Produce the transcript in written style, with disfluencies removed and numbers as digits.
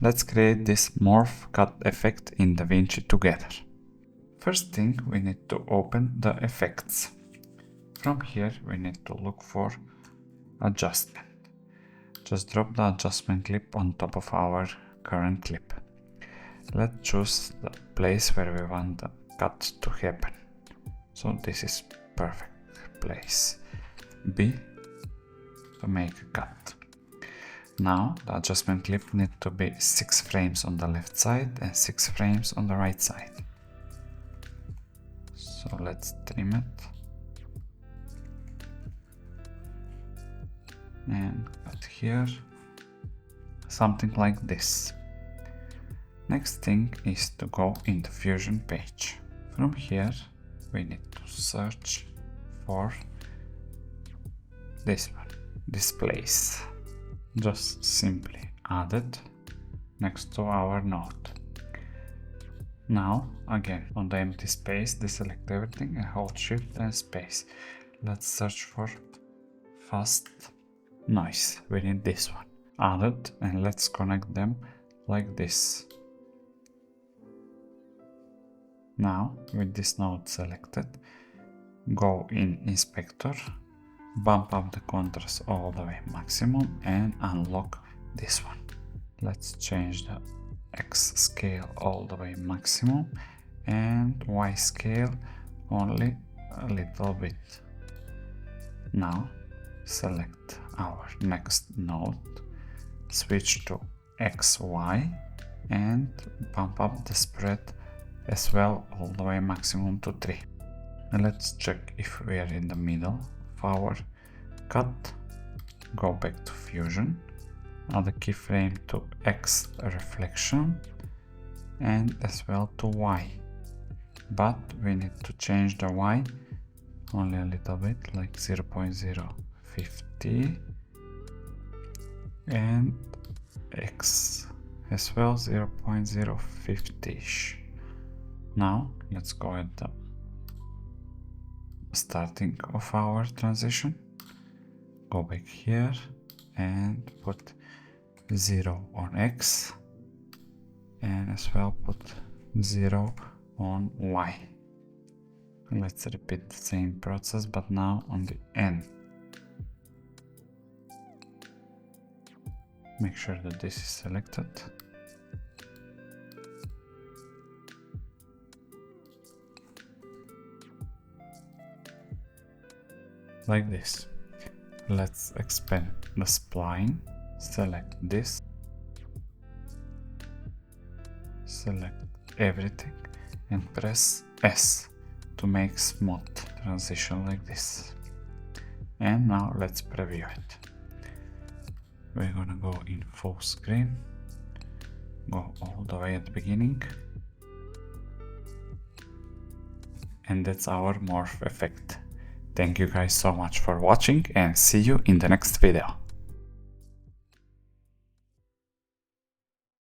Let's create this morph cut effect in DaVinci together. First thing, we need to open the effects. From here we need to look for adjustment. Just drop the adjustment clip on top of our current clip. Let's choose the place where we want the cut to happen. So this is perfect place. B, to make a cut. Now the adjustment clip needs to be 6 frames on the left side and 6 frames on the right side. So let's trim it and cut here, something like this. Next thing is to go in the Fusion page. From here we need to search for this one, this place. Just simply add it next to our node. Now again on the empty space, deselect everything and hold Shift and space. Let's search for fast noise. We need this one. Add it and let's connect them like this. Now with this node selected, go in Inspector, bump up the contrast all the way maximum and unlock this one. Let's change the X scale all the way maximum and Y scale only a little bit. Now select our next node, switch to XY and bump up the spread as well all the way maximum to 3. And let's check if we are in the middle of our cut. Go back to Fusion, add a keyframe to X reflection and as well to Y, but we need to change the Y only a little bit, like 0.050 and X as well 0.050ish. Now let's go at the starting of our transition, go back here and put 0 on X and as well put 0 on Y. Let's repeat the same process but now on the N. Make sure that this is selected. Like this. Let's expand the spline, select this, select everything and press S to make smooth transition like this. And now let's preview it. We're gonna go in full screen, go all the way at the beginning, and that's our morph effect. Thank you guys so much for watching and see you in the next video.